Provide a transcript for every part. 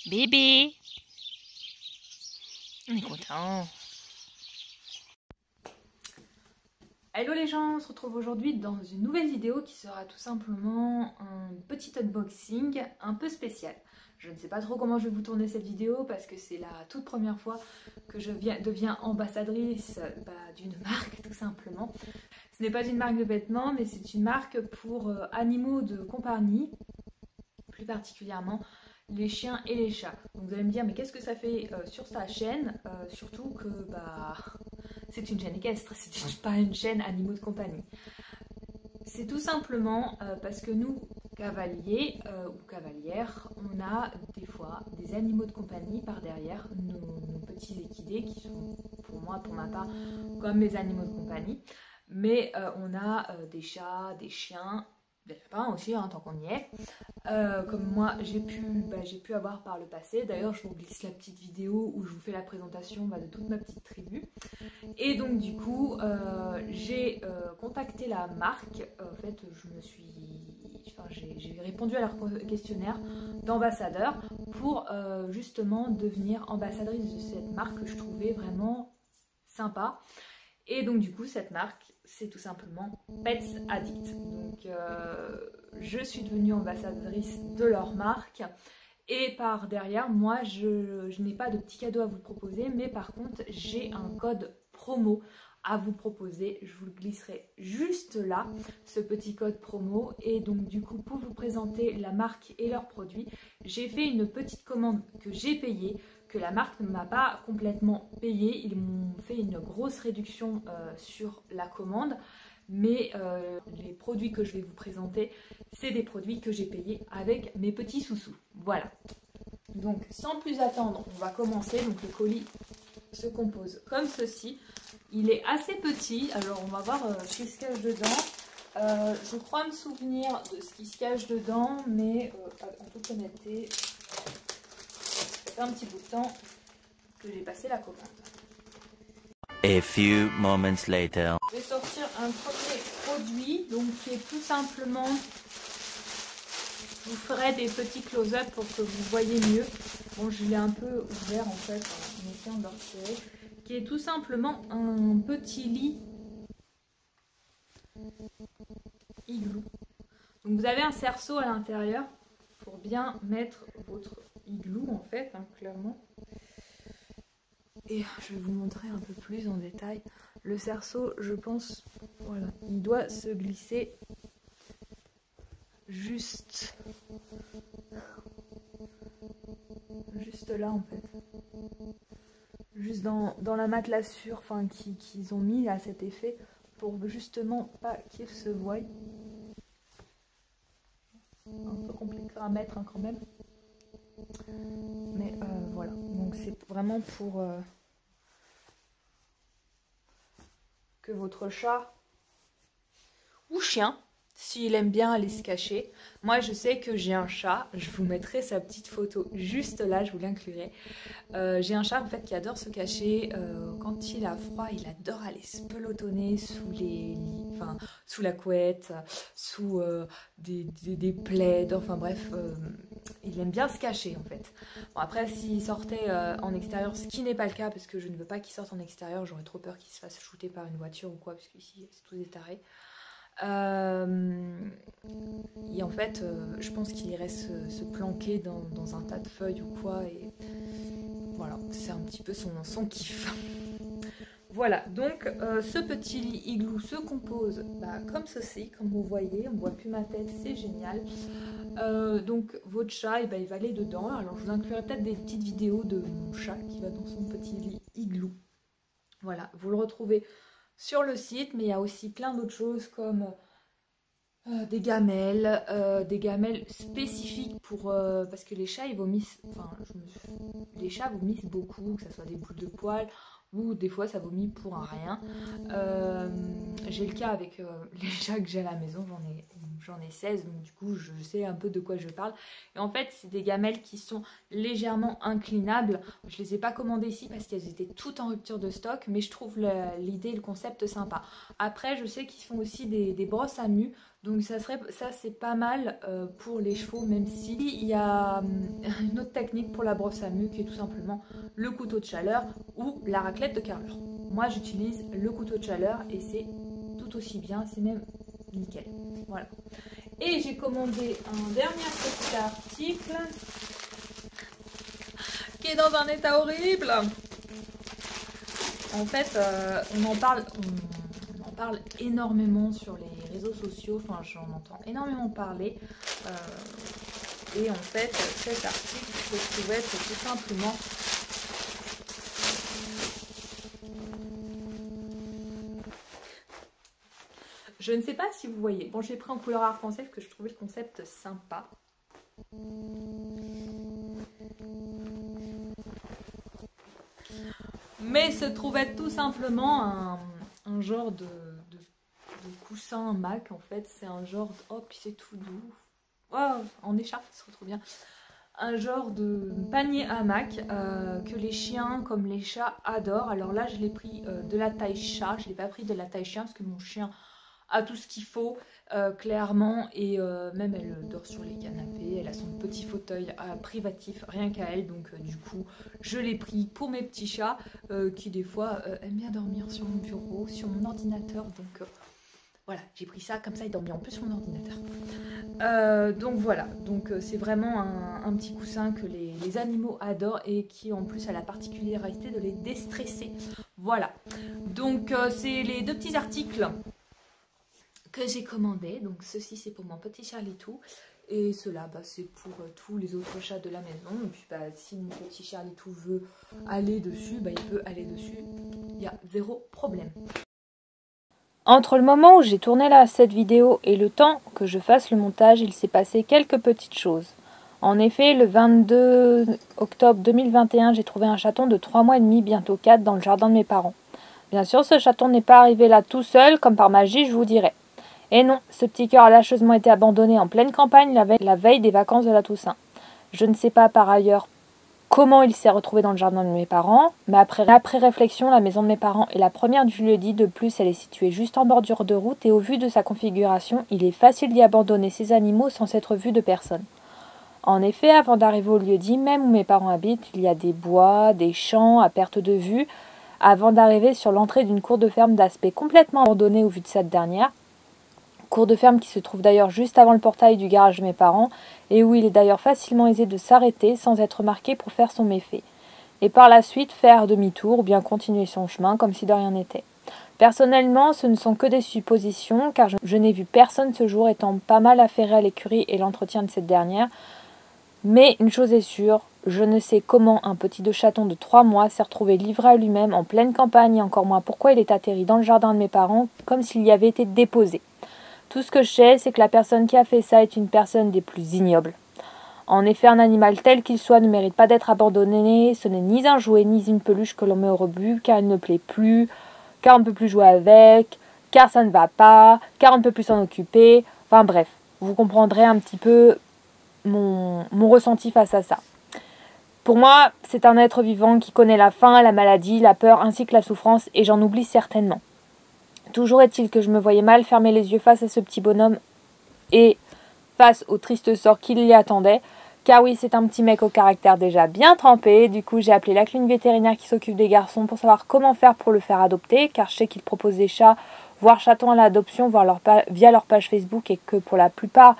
Bébé, on est content. Hello les gens, on se retrouve aujourd'hui dans une nouvelle vidéo qui sera tout simplement un petit unboxing un peu spécial. Je ne sais pas trop comment je vais vous tourner cette vidéo parce que c'est la toute première fois que je deviens ambassadrice d'une marque tout simplement. Ce n'est pas une marque de vêtements mais c'est une marque pour animaux de compagnie, plus particulièrement les chiens et les chats. Donc vous allez me dire mais qu'est-ce que ça fait sur sa chaîne, surtout que c'est une chaîne équestre, c'est pas une chaîne animaux de compagnie. C'est tout simplement parce que nous, cavaliers ou cavalières, on a des fois des animaux de compagnie par derrière, nos petits équidés qui sont pour moi, pour ma part, comme mes animaux de compagnie. Mais on a des chats, des chiens, des lapins aussi, hein, tant qu'on y est. Comme moi j'ai pu avoir par le passé. D'ailleurs je vous glisse la petite vidéo où je vous fais la présentation de toute ma petite tribu. Et donc du coup j'ai contacté la marque. En fait j'ai répondu à leur questionnaire d'ambassadeur pour justement devenir ambassadrice de cette marque que je trouvais vraiment sympa. Et donc du coup cette marque c'est tout simplement Pets Addict. Donc je suis devenue ambassadrice de leur marque et par derrière moi je n'ai pas de petit cadeau à vous proposer, mais par contre j'ai un code promo à vous proposer. Je vous le glisserai juste là, ce petit code promo. Et donc du coup pour vous présenter la marque et leurs produits, j'ai fait une petite commande que j'ai payée, que la marque ne m'a pas complètement payé. Ils m'ont fait une grosse réduction sur la commande, mais les produits que je vais vous présenter, c'est des produits que j'ai payés avec mes petits sous-sous. Voilà. Donc sans plus attendre, on va commencer. Donc le colis se compose comme ceci. Il est assez petit, alors on va voir ce qui se cache dedans. Je crois me souvenir de ce qui se cache dedans, mais en toute honnêteté, ça fait un petit bout de temps que j'ai passé la commande. A few moments later. Je vais sortir un premier produit, donc qui est tout simplement, je vous ferai des petits close-up pour que vous voyez mieux. Bon, je l'ai un peu ouvert en fait en essayant de le retirer, qui est tout simplement un petit lit igloo. Donc vous avez un cerceau à l'intérieur pour bien mettre votre igloo en fait, hein, clairement. Et je vais vous montrer un peu plus en détail. Le cerceau, je pense, voilà, il doit se glisser juste là en fait. Juste dans la matelassure qu'ils ont mis à cet effet pour justement pas qu'il se voie. Un peu compliqué à mettre hein, quand même. Mais voilà, donc c'est vraiment pour que votre chat ou chien, s'il aime bien aller se cacher. Moi je sais que j'ai un chat, je vous mettrai sa petite photo juste là, je vous l'inclurai. J'ai un chat en fait qui adore se cacher quand il a froid, il adore aller se pelotonner sous les lits, enfin sous la couette, sous des plaids, enfin bref, il aime bien se cacher en fait. Bon après s'il sortait en extérieur, ce qui n'est pas le cas parce que je ne veux pas qu'il sorte en extérieur, j'aurais trop peur qu'il se fasse shooter par une voiture ou quoi, parce qu'ici c'est tous des tarés. Et en fait je pense qu'il irait se planquer dans un tas de feuilles ou quoi, et voilà, c'est un petit peu son kiff. Voilà, donc ce petit lit igloo se compose comme ceci, comme vous voyez, on ne voit plus ma tête, c'est génial. Donc votre chat, il va aller dedans. Alors je vous inclurai peut-être des petites vidéos de mon chat qui va dans son petit lit igloo. Voilà, vous le retrouvez sur le site, mais il y a aussi plein d'autres choses comme des gamelles spécifiques pour parce que les chats ils vomissent, les chats vomissent beaucoup, que ce soit des boules de poils ou des fois ça vomit pour un rien. J'ai le cas avec les chats que j'ai à la maison, j'en ai j'en ai 16, donc du coup je sais un peu de quoi je parle. Et en fait c'est des gamelles qui sont légèrement inclinables. Je les ai pas commandées ici parce qu'elles étaient toutes en rupture de stock, mais je trouve l'idée, le concept sympa. Après je sais qu'ils font aussi des brosses à mue, donc ça c'est pas mal pour les chevaux, même si il y a une autre technique pour la brosse à mue qui est tout simplement le couteau de chaleur ou la raclette de carrure. Moi j'utilise le couteau de chaleur et c'est tout aussi bien, c'est même nickel. Voilà. Et j'ai commandé un dernier petit article qui est dans un état horrible. En fait, on en parle énormément sur les réseaux sociaux, enfin j'en entends énormément parler. Et en fait, cet article, je trouvais que tout simplement je ne sais pas si vous voyez. Bon, je l'ai pris en couleur arc-en-ciel parce que je trouvais le concept sympa. Mais se trouvait tout simplement un genre de coussin Mac en fait. C'est un genre de... Oh, puis c'est tout doux. Oh, en écharpe, ça se retrouve bien. Un genre de panier hamac que les chiens comme les chats adorent. Alors là, je l'ai pris de la taille chat. Je ne l'ai pas pris de la taille chien parce que mon chien a tout ce qu'il faut, clairement. Et même elle dort sur les canapés. Elle a son petit fauteuil privatif, rien qu'à elle. Donc du coup, je l'ai pris pour mes petits chats qui des fois aiment bien dormir sur mon bureau, sur mon ordinateur. Donc... voilà, j'ai pris ça, comme ça il dort bien en plus sur mon ordinateur. Donc voilà, donc c'est vraiment un petit coussin que les animaux adorent et qui en plus a la particularité de les déstresser. Voilà, donc c'est les deux petits articles que j'ai commandés. Donc ceci c'est pour mon petit Charlitou et cela c'est pour tous les autres chats de la maison. Et puis si mon petit Charlitou veut aller dessus, il peut aller dessus, il y a zéro problème. Entre le moment où j'ai tourné cette vidéo et le temps que je fasse le montage, il s'est passé quelques petites choses. En effet, le 22 octobre 2021, j'ai trouvé un chaton de 3 mois et demi, bientôt 4, dans le jardin de mes parents. Bien sûr, ce chaton n'est pas arrivé là tout seul, comme par magie, je vous dirais. Et non, ce petit cœur a lâcheusement été abandonné en pleine campagne la veille des vacances de la Toussaint. Je ne sais pas par ailleurs comment il s'est retrouvé dans le jardin de mes parents, mais après réflexion, la maison de mes parents est la première du lieu-dit. De plus, elle est située juste en bordure de route et au vu de sa configuration, il est facile d'y abandonner ces animaux sans s'être vu de personne. En effet, avant d'arriver au lieu-dit, même où mes parents habitent, il y a des bois, des champs à perte de vue, avant d'arriver sur l'entrée d'une cour de ferme d'aspect complètement abandonnée au vu de cette dernière. Cour de ferme qui se trouve d'ailleurs juste avant le portail du garage de mes parents et où il est d'ailleurs facilement aisé de s'arrêter sans être marqué pour faire son méfait. Et par la suite faire demi-tour ou bien continuer son chemin comme si de rien n'était. Personnellement, ce ne sont que des suppositions car je n'ai vu personne ce jour étant pas mal affairé à l'écurie et l'entretien de cette dernière. Mais une chose est sûre, je ne sais comment un petit de chaton de 3 mois s'est retrouvé livré à lui-même en pleine campagne et encore moins pourquoi il est atterri dans le jardin de mes parents comme s'il y avait été déposé. Tout ce que je sais, c'est que la personne qui a fait ça est une personne des plus ignobles. En effet, un animal tel qu'il soit ne mérite pas d'être abandonné. Ce n'est ni un jouet, ni une peluche que l'on met au rebut, car il ne plaît plus, car on ne peut plus jouer avec, car ça ne va pas, car on ne peut plus s'en occuper. Enfin bref, vous comprendrez un petit peu mon ressenti face à ça. Pour moi, c'est un être vivant qui connaît la faim, la maladie, la peur ainsi que la souffrance, et j'en oublie certainement. Toujours est-il que je me voyais mal fermer les yeux face à ce petit bonhomme et face au triste sort qui l'y attendait. Car oui, c'est un petit mec au caractère déjà bien trempé. Du coup, j'ai appelé la clinique vétérinaire qui s'occupe des garçons pour savoir comment faire pour le faire adopter. Car je sais qu'ils proposent des chats, voire chatons à l'adoption via leur page Facebook et que pour la plupart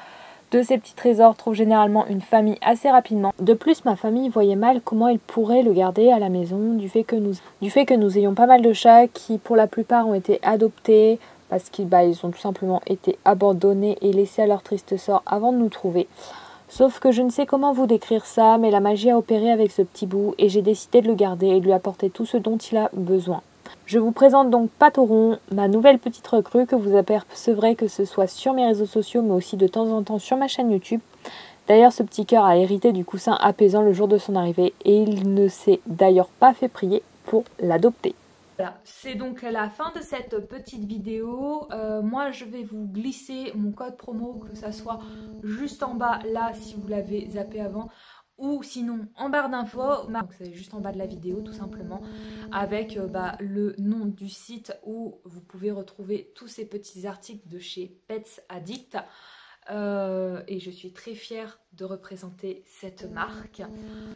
de ces petits trésors trouvent généralement une famille assez rapidement. De plus, ma famille voyait mal comment ils pourraient le garder à la maison du fait que nous ayons pas mal de chats qui pour la plupart ont été adoptés parce qu'ils ont tout simplement été abandonnés et laissés à leur triste sort avant de nous trouver. Sauf que je ne sais comment vous décrire ça, mais la magie a opéré avec ce petit bout et j'ai décidé de le garder et de lui apporter tout ce dont il a besoin. Je vous présente donc Patoron, ma nouvelle petite recrue que vous apercevrez que ce soit sur mes réseaux sociaux mais aussi de temps en temps sur ma chaîne YouTube. D'ailleurs, ce petit cœur a hérité du coussin apaisant le jour de son arrivée et il ne s'est d'ailleurs pas fait prier pour l'adopter. Voilà, c'est donc la fin de cette petite vidéo. Moi, je vais vous glisser mon code promo, que ça soit juste en bas, là, si vous l'avez zappé avant, ou sinon en barre d'infos, donc c'est juste en bas de la vidéo tout simplement, avec le nom du site où vous pouvez retrouver tous ces petits articles de chez Pets Addict. Et je suis très fière de représenter cette marque.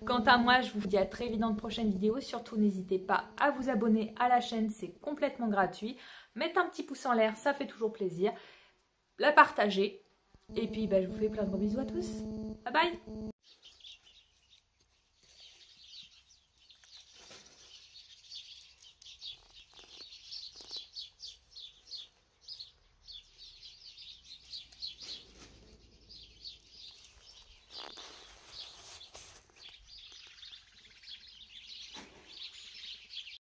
Quant à moi, je vous dis à très vite dans de prochaines vidéos. Surtout, n'hésitez pas à vous abonner à la chaîne, c'est complètement gratuit. Mettez un petit pouce en l'air, ça fait toujours plaisir. La partager. Et puis, je vous fais plein de gros bisous à tous. Bye bye!